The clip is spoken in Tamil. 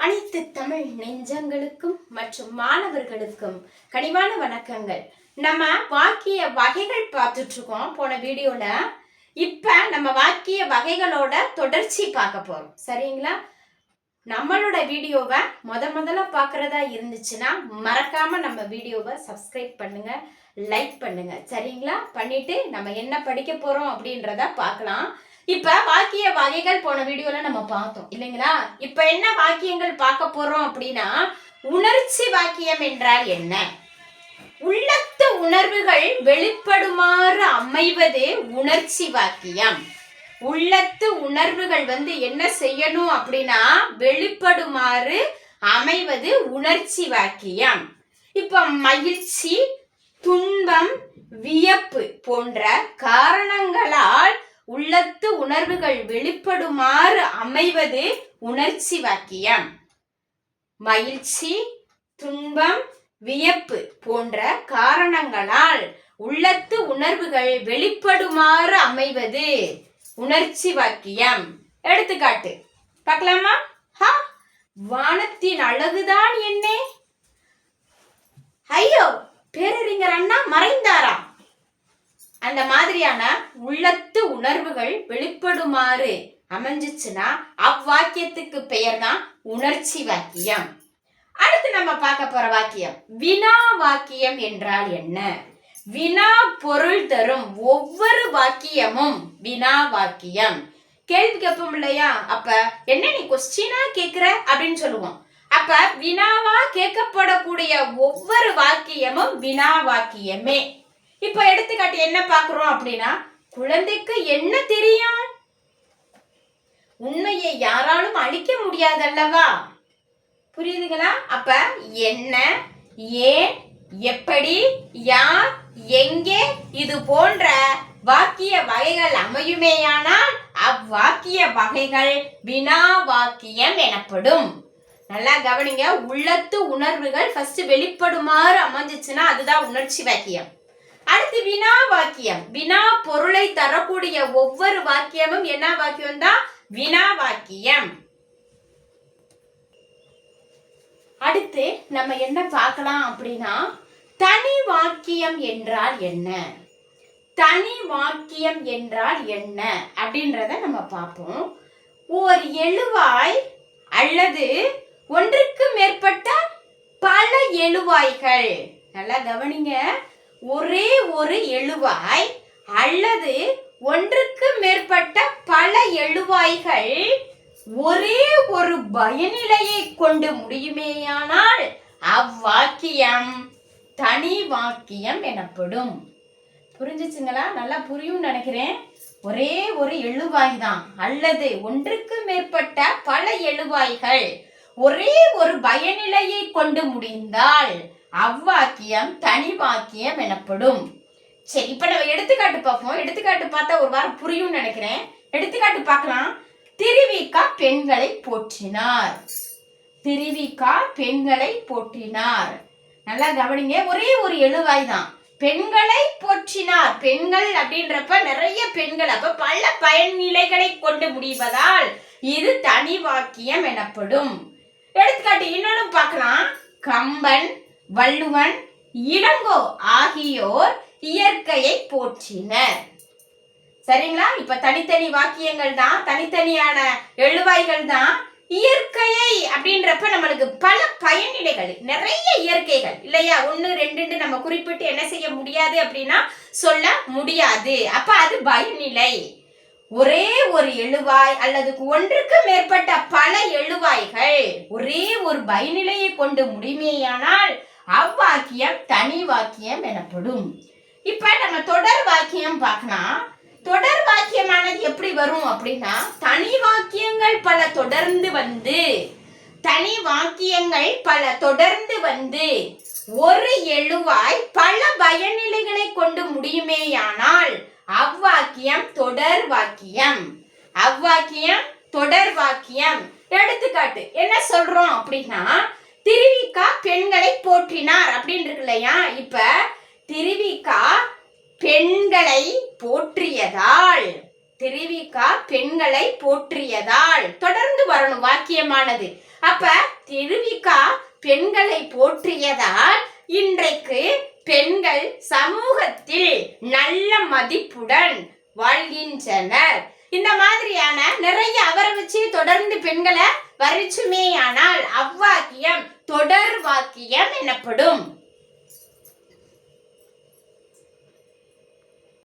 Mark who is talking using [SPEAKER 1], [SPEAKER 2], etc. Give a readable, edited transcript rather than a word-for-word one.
[SPEAKER 1] அனைத்து தமிழ் நெஞ்சங்களுக்கும் மற்றும் மாணவர்களுக்கும் கனிவான வணக்கங்கள். நம்ம வாக்கிய வகைகள் பார்த்துட்டு இருக்கோம் போன வீடியோல. இப்ப நம்ம வாக்கிய வகைகளோட தொடர்ச்சி பார்க்க போறோம். சரிங்களா? நம்மளோட வீடியோவை முதல்ல பார்க்கறதா இருந்துச்சுன்னா மறக்காம நம்ம வீடியோவை சப்ஸ்கிரைப் பண்ணுங்க, லைக் பண்ணுங்க. சரிங்களா? பண்ணிட்டு நம்ம என்ன படிக்க போறோம் அப்படின்றத பார்க்கலாம். இப்ப வாக்கிய வகைகள் போன வீடியோல நம்ம பார்த்தோம் இல்லைங்களா? இப்ப என்ன வாக்கியங்கள் பார்க்க போறோம் அப்படின்னா, உணர்ச்சி வாக்கியம் என்றால் என்ன, உள்ளத்து உணர்வுகள் வெளிப்படுமாறு அமைவது உணர்ச்சி வாக்கியம். உள்ளத்து உணர்வுகள் என்ன செய்யணும் அப்படின்னா வெளிப்படுமாறு அமைவது உணர்ச்சி வாக்கியம். இப்ப மகிழ்ச்சி, துன்பம், வியப்பு போன்ற காரணங்களால் உள்ளத்து உணர்வுகள் வெளிப்படுமாறு அமைவது உணர்ச்சி வாக்கியம். மகிழ்ச்சி, துன்பம், வியப்பு போன்ற காரணங்களால் உள்ளத்து உணர்வுகள் வெளிப்படுமாறு அமைவது உணர்ச்சி வாக்கியம். எடுத்துக்காட்டு பார்க்கலாமா? வானத்தின் அழகுதான் என்ன? ஐயோ, பேரறிஞர் அண்ணா மறைந்தாரா? அந்த மாதிரியான உள்ளத்து உணர்வுகள் வெளிப்படுமாறு அமைஞ்சிச்சுன்னா அவ்வாக்கியத்துக்கு பெயர் தான் உணர்ச்சி வாக்கியம். அடுத்து நம்ம பார்க்க போற வாக்கியம் வினா வாக்கியம் என்றால் என்ன? வினா பொருள் தரும் ஒவ்வொரு வாக்கியமும் வினா வாக்கியம். கேள்வி கேட்போம் இல்லையா? அப்ப என்ன நீ கொஸ்டினா கேக்குற அப்படின்னு சொல்லுவோம். அப்ப வினாவா கேட்கப்படக்கூடிய ஒவ்வொரு வாக்கியமும் வினா வாக்கியமே. இப்ப எடுத்துக்காட்டு என்ன பாக்குறோம் அப்படின்னா, குழந்தைக்கு என்ன தெரியும்? உண்மையை யாராலும் அழிக்க முடியாதல்லவா? புரியுதுங்களா? அப்ப என்ன, ஏன், எப்படி, யார், எங்கே இது போன்ற வாக்கிய வகைகள் அமையுமேயானால் அவ்வாக்கிய வகைகள் வினா வாக்கியம் எனப்படும். நல்லா கவனிங்க. உள்ளத்து உணர்வுகள் ஃபர்ஸ்ட் வெளிப்படுமாறு அமைஞ்சிச்சுன்னா அதுதான் உணர்ச்சி வாக்கியம். அடுத்து வினா வாக்கியம். வினா பொருளை தரக்கூடிய ஒவ்வொரு வாக்கியமும் என்ன வாக்கியம் தான்? வினா வாக்கியம். அடுத்து நம்ம என்ன பார்க்கலாம் அப்படின்னா, தனி வாக்கியம் என்றால் என்ன? தனி வாக்கியம் என்றால் என்ன அப்படின்றத நம்ம பார்ப்போம். ஒரு எழுவாய் அல்லது ஒன்றுக்கு மேற்பட்ட பல எழுவாய்கள். நல்லா கவனிங்க. ஒரே ஒரு எழுவாய் அல்லது ஒன்றுக்கு மேற்பட்ட பல எழுவாய்கள் ஒரே ஒரு பயனிலையை கொண்டு முடியுமேயானால் அவ்வாக்கியம் தனி வாக்கியம் எனப்படும். புரிஞ்சுச்சுங்களா? நல்லா புரியும் நினைக்கிறேன். ஒரே ஒரு எழுவாய் தான் அல்லது ஒன்றுக்கு மேற்பட்ட பல எழுவாய்கள் ஒரே ஒரு பயனிலையை கொண்டு முடிந்தால் அவ்வாக்கியம் தனி வாக்கியம் எனப்படும். சரி, இப்ப நம்ம எடுத்துக்காட்டு பார்ப்போம். எடுத்துக்காட்டு பார்த்தா ஒரு வாரம் புரியும் நினைக்கிறேன். எடுத்துக்காட்டு பார்க்கலாம். திருவிக்கா பெண்களை போற்றினார். திருவிக்கா பெண்களை போற்றினார். நல்லா கவனிங்க. ஒரே ஒரு எழுவாய் தான். பெண்களை போற்றினார். பெண்கள் அப்படின்றப்ப நிறைய பெண்கள், அப்ப பல பயனிலைகளை கொண்டு முடிவதால் இது தனி வாக்கியம் எனப்படும். எடுத்துக்காட்டு இன்னொன்னு பார்க்கலாம். கம்பன், வள்ளுவன், இளங்கோ ஆகியோர் இயற்கையை போற்றினர். சரிங்களா? இப்ப தனித்தனி வாக்கியங்கள் தான், தனித்தனியான எழுவாய்கள் தான். இயற்கையை அப்படின்றப்ப நம்மளுக்கு பல பயனிலைகள், நிறைய இயற்கைகள் இல்லையா? 1 2 நம்ம குறிப்பிட்டு என்ன செய்ய முடியாது அப்படின்னா சொல்ல முடியாது. அப்ப அது பயனிலை. ஒரே ஒரு எழுவாய் அல்லது ஒன்றுக்கு மேற்பட்ட பல எழுவாய்கள் ஒரே ஒரு பயனிலையை கொண்டு முடியுமேயானால் அவ்வாக்கியம் தனி வாக்கியம் எனப்படும். இப்ப நம்ம தொடர் வாக்கியம் பார்க்கலாம். தொடர் வாக்கியமானது எப்படி வரும் அப்படின்னா, தனி வாக்கியங்கள் பல தொடர்ந்து வந்து தனி வாக்கியங்கள் பல தொடர்ந்து வந்து ஒரு எழுவாய் பல பயனிலைகளை கொண்டு முடியுமேயானால் அவ்வாக்கியம் தொடர் வாக்கியம். அவ்வாக்கியம் தொடர் வாக்கியம். எடுத்துக்காட்டு என்ன சொல்றோம் அப்படின்னா, திருவிக்கா பெண்களை போற்றினார் அப்படின்னு இருக்கு இல்லையா? இப்ப திருவிக்கா பெண்களை போற்றியதால் திருவிக்கா பெண்களை போற்றியதால். தொடர்ந்து வரணும் வாக்கியமானது. அப்ப திருவிக்கா பெண்களை போற்றியதால் இன்றைக்கு பெண்கள் சமூகத்தில் நல்ல மதிப்புடன் வாழ்கின்றனர். இந்த மாதிரியான நிறைய அவரை வச்சு தொடர்ந்து பெண்களை வரிச்சுமேயானால் அவ்வாக்கியம் தொடர் வாக்கியம் எனப்படும்.